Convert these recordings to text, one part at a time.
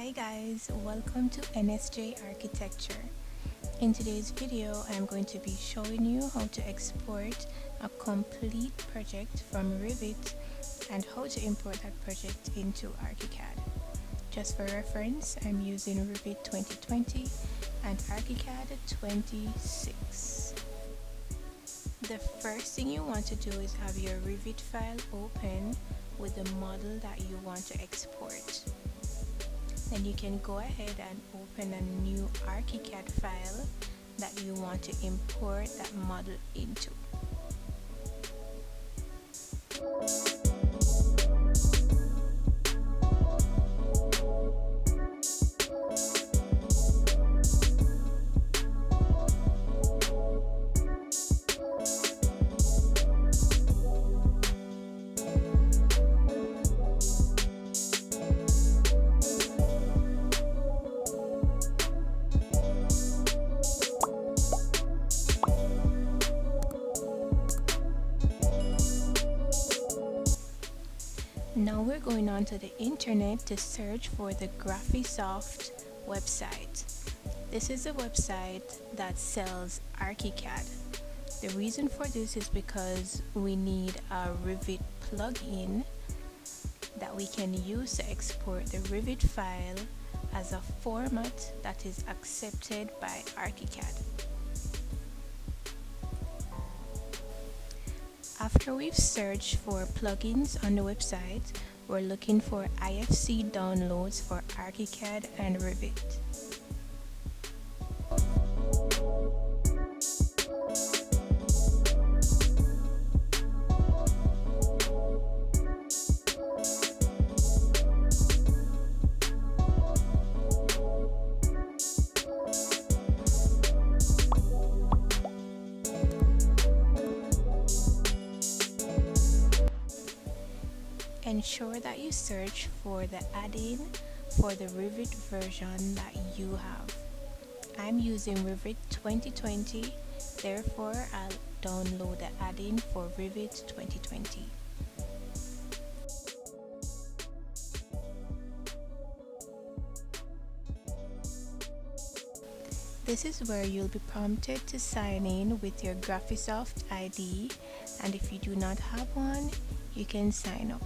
Hi guys, welcome to NSJ Architecture. In today's video, I'm going to be showing you how to export a complete project from Revit and how to import that project into ArchiCAD. Just for reference, I'm using Revit 2020 and ArchiCAD 26. The first thing you want to do is have your Revit file open with the model that you want to export. Then you can go ahead and open a new ArchiCAD file that you want to import that model into. Now we're going on to the internet to search for the Graphisoft website. This is a website that sells ArchiCAD. The reason for this is because we need a Revit plugin that we can use to export the Revit file as a format that is accepted by ArchiCAD. After we've searched for plugins on the website, we're looking for IFC downloads for ArchiCAD and Revit. Ensure that you search for the add-in for the Revit version that you have. I'm using Revit 2020, therefore I'll download the add-in for Revit 2020. This is where you'll be prompted to sign in with your Graphisoft ID, and if you do not have one, you can sign up.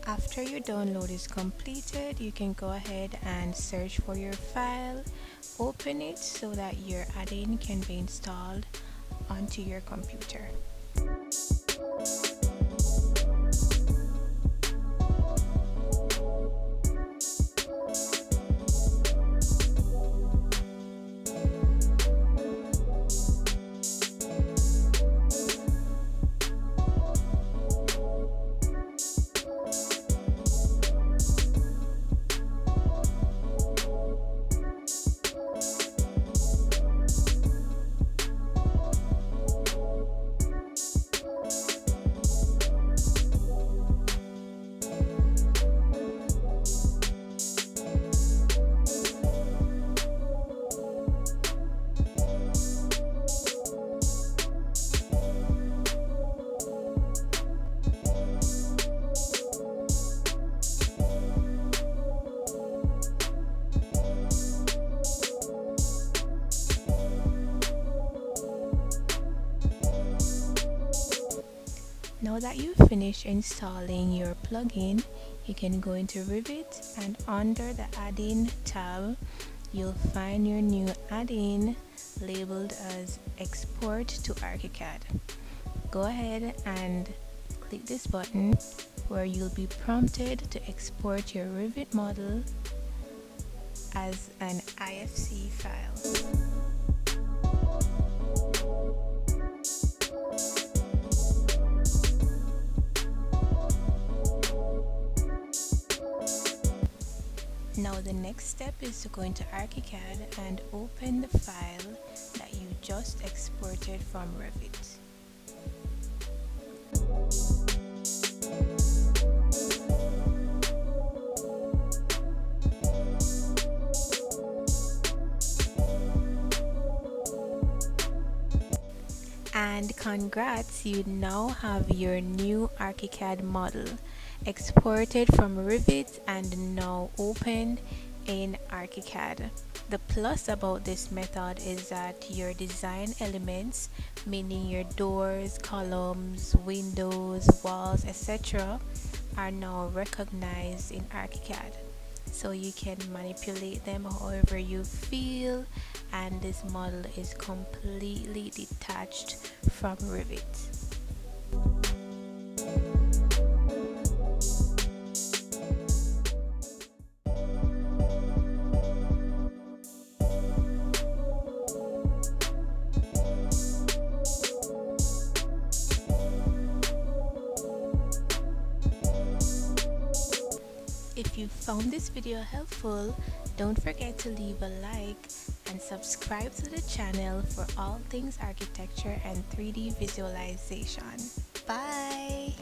After your download is completed, you can go ahead and search for your file, open it so that your add-in can be installed onto your computer. Now that you've finished installing your plugin, you can go into Revit, and under the add-in tab, you'll find your new add-in labeled as Export to ArchiCAD. Go ahead and click this button where you'll be prompted to export your Revit model as an IFC file. Now the next step is to go into ArchiCAD and open the file that you just exported from Revit. And congrats, you now have your new ArchiCAD model exported from Revit and now opened in ArchiCAD. The plus about this method is that your design elements, meaning your doors, columns, windows, walls, etc., are now recognized in ArchiCAD. So you can manipulate them however you feel, and this model is completely detached from Revit. If you found this video helpful, don't forget to leave a like and subscribe to the channel for all things architecture and 3D visualization. Bye!